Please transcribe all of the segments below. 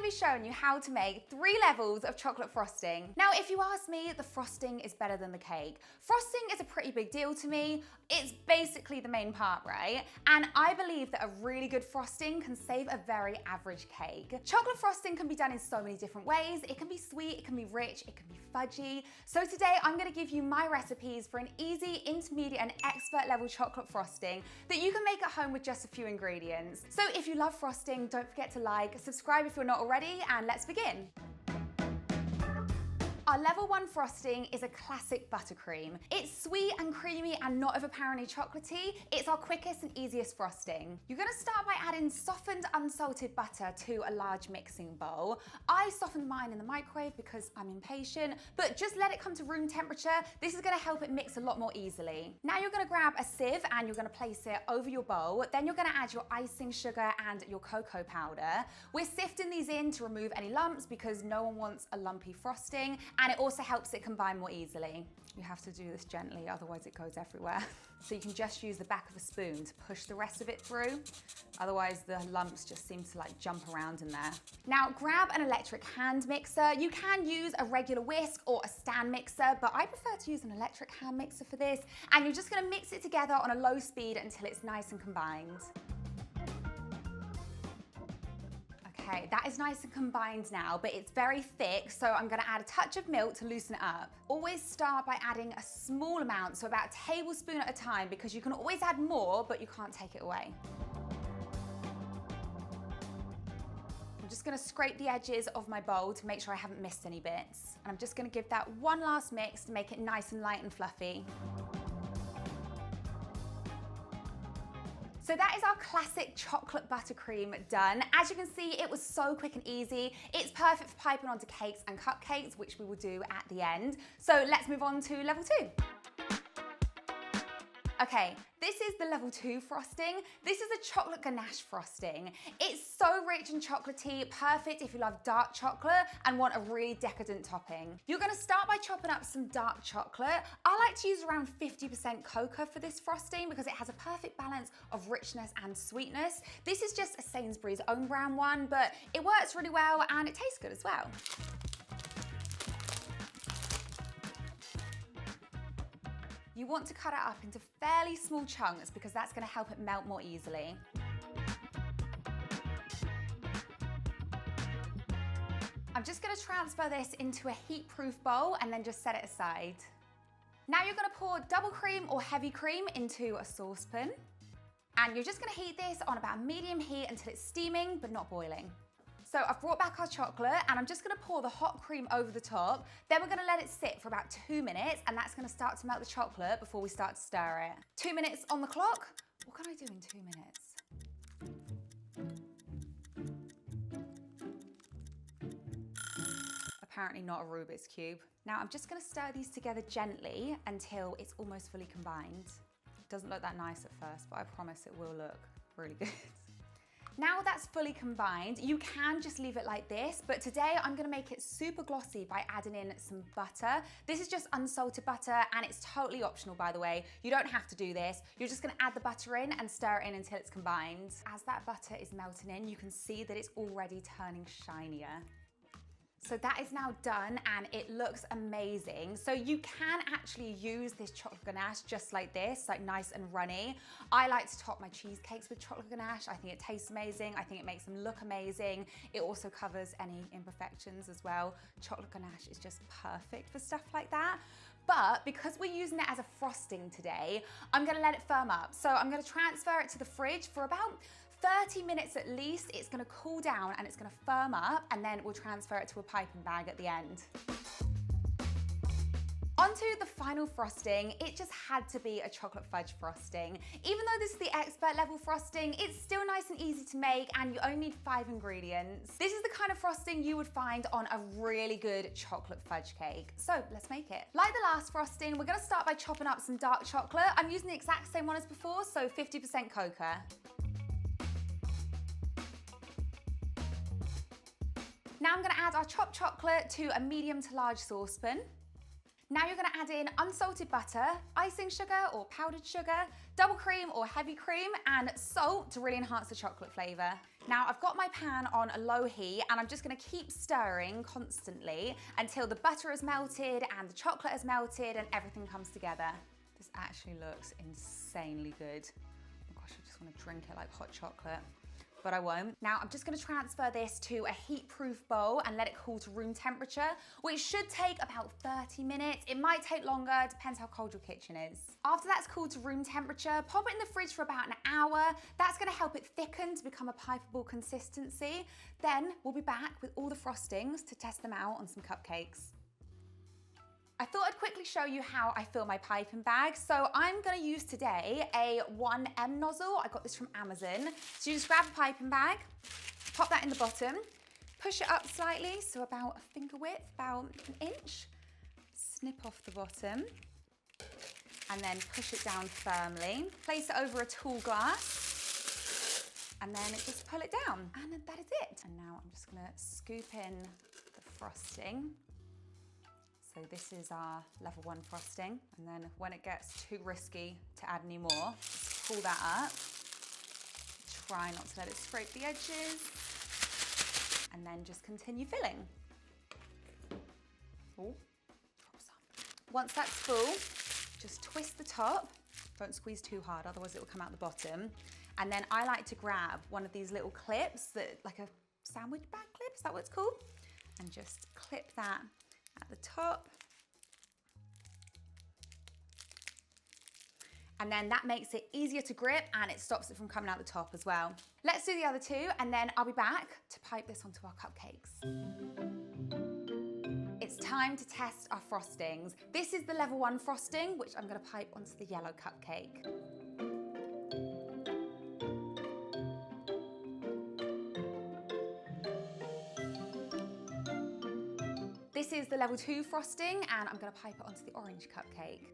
going to be showing you how to make 3 levels of chocolate frosting. Now, if you ask me, the frosting is better than the cake. Frosting is a pretty big deal to me. It's basically the main part, right? And I believe that a really good frosting can save a very average cake. Chocolate frosting can be done in so many different ways. It can be sweet, it can be rich, it can be fudgy. So today I'm going to give you my recipes for an easy, intermediate and expert level chocolate frosting that you can make at home with just a few ingredients. So if you love frosting, don't forget to like, subscribe if you're not already, and let's begin. Our level 1 frosting is a classic buttercream. It's sweet and creamy and not overpoweringly chocolatey. It's our quickest and easiest frosting. You're gonna start by adding softened unsalted butter to a large mixing bowl. I softened mine in the microwave because I'm impatient, but just let it come to room temperature. This is gonna help it mix a lot more easily. Now you're gonna grab a sieve and you're gonna place it over your bowl. Then you're gonna add your icing sugar and your cocoa powder. We're sifting these in to remove any lumps because no one wants a lumpy frosting. And it also helps it combine more easily. You have to do this gently, otherwise it goes everywhere. So you can just use the back of a spoon to push the rest of it through. Otherwise the lumps just seem to like jump around in there. Now grab an electric hand mixer. You can use a regular whisk or a stand mixer, but I prefer to use an electric hand mixer for this. And you're just gonna mix it together on a low speed until it's nice and combined. Okay, that is nice and combined now, but it's very thick, so I'm gonna add a touch of milk to loosen it up. Always start by adding a small amount, so about a tablespoon at a time, because you can always add more, but you can't take it away. I'm just gonna scrape the edges of my bowl to make sure I haven't missed any bits. And I'm just gonna give that one last mix to make it nice and light and fluffy. So that is our classic chocolate buttercream done. As you can see, it was so quick and easy. It's perfect for piping onto cakes and cupcakes, which we will do at the end. So let's move on to level 2. Okay, this is the level 2 frosting. This is a chocolate ganache frosting. It's so rich and chocolatey, perfect if you love dark chocolate and want a really decadent topping. You're gonna start by chopping up some dark chocolate. I like to use around 50% cocoa for this frosting because it has a perfect balance of richness and sweetness. This is just a Sainsbury's own brand one, but it works really well and it tastes good as well. You want to cut it up into fairly small chunks because that's going to help it melt more easily. I'm just going to transfer this into a heat-proof bowl and then just set it aside. Now you're going to pour double cream or heavy cream into a saucepan. And you're just going to heat this on about medium heat until it's steaming but not boiling. So I've brought back our chocolate and I'm just gonna pour the hot cream over the top. Then we're gonna let it sit for about 2 minutes and that's gonna start to melt the chocolate before we start to stir it. 2 minutes on the clock. What can I do in 2 minutes? Apparently not a Rubik's Cube. Now I'm just gonna stir these together gently until it's almost fully combined. It doesn't look that nice at first, but I promise it will look really good. Now that's fully combined, you can just leave it like this, but today I'm gonna make it super glossy by adding in some butter. This is just unsalted butter and it's totally optional, by the way. You don't have to do this. You're just gonna add the butter in and stir it in until it's combined. As that butter is melting in, you can see that it's already turning shinier. So that is now done and it looks amazing. So you can actually use this chocolate ganache just like this, like nice and runny. I like to top my cheesecakes with chocolate ganache. I think it tastes amazing. I think it makes them look amazing. It also covers any imperfections as well. Chocolate ganache is just perfect for stuff like that. But because we're using it as a frosting today, I'm gonna let it firm up. So I'm gonna transfer it to the fridge for about 30 minutes at least. It's gonna cool down and it's gonna firm up and then we'll transfer it to a piping bag at the end. Onto the final frosting, it just had to be a chocolate fudge frosting. Even though this is the expert level frosting, it's still nice and easy to make and you only need 5 ingredients. This is the kind of frosting you would find on a really good chocolate fudge cake. So let's make it. Like the last frosting, we're gonna start by chopping up some dark chocolate. I'm using the exact same one as before, so 50% cocoa. Now I'm gonna add our chopped chocolate to a medium to large saucepan. Now you're gonna add in unsalted butter, icing sugar or powdered sugar, double cream or heavy cream, and salt to really enhance the chocolate flavor. Now I've got my pan on a low heat and I'm just gonna keep stirring constantly until the butter is melted and the chocolate is melted and everything comes together. This actually looks insanely good. Oh my gosh, I just wanna drink it like hot chocolate. But I won't. Now I'm just gonna transfer this to a heat-proof bowl and let it cool to room temperature, which should take about 30 minutes. It might take longer, depends how cold your kitchen is. After that's cooled to room temperature, pop it in the fridge for about an hour. That's gonna help it thicken to become a pipeable consistency. Then we'll be back with all the frostings to test them out on some cupcakes. I thought I'd quickly show you how I fill my piping bag. So I'm gonna use today a 1M nozzle. I got this from Amazon. So you just grab a piping bag, pop that in the bottom, push it up slightly, so about a finger width, about an inch. Snip off the bottom, and then push it down firmly. Place it over a tall glass, and then just pull it down. And that is it. And now I'm just gonna scoop in the frosting. So this is our level 1 frosting. And then when it gets too risky to add any more, just pull that up. Try not to let it scrape the edges. And then just continue filling. Oh, drop some. Once that's full, just twist the top. Don't squeeze too hard, otherwise it will come out the bottom. And then I like to grab one of these little clips, that like a sandwich bag clip, is that what it's called? And just clip that at the top. And then that makes it easier to grip and it stops it from coming out the top as well. Let's do the other two and then I'll be back to pipe this onto our cupcakes. It's time to test our frostings. This is the level 1 frosting, which I'm gonna pipe onto the yellow cupcake. This is the level 2 frosting and I'm gonna pipe it onto the orange cupcake.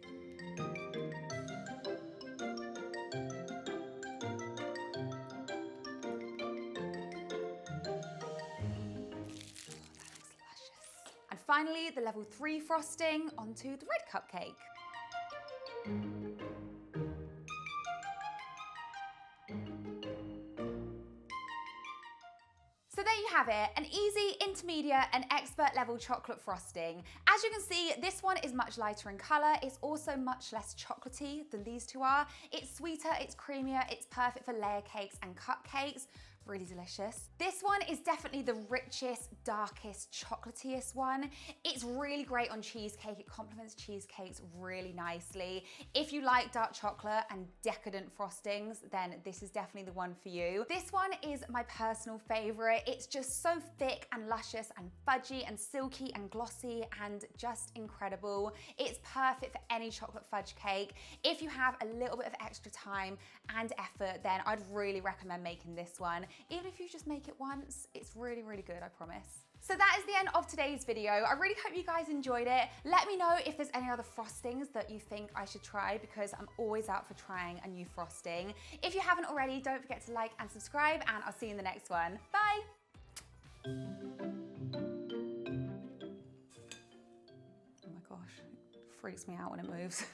And finally, the level 3 frosting onto the red cupcake. So there you have it, an easy, intermediate and expert level chocolate frosting. As you can see, this one is much lighter in colour. It's also much less chocolatey than these two are. It's sweeter, it's creamier, it's perfect for layer cakes and cupcakes. Really delicious. This one is definitely the richest, darkest, chocolatiest one. It's really great on cheesecake. It complements cheesecakes really nicely. If you like dark chocolate and decadent frostings, then this is definitely the one for you. This one is my personal favorite. It's just so thick and luscious and fudgy and silky and glossy and just incredible. It's perfect for any chocolate fudge cake. If you have a little bit of extra time and effort, then I'd really recommend making this one. Even if you just make it once, it's really, really good, I promise. So that is the end of today's video. I really hope you guys enjoyed it. Let me know if there's any other frostings that you think I should try, because I'm always out for trying a new frosting. If you haven't already, don't forget to like and subscribe, and I'll see you in the next one. Bye. Oh my gosh, it freaks me out when it moves.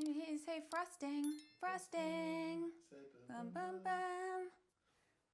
Maybe say frosting, frosting, bum bum bum.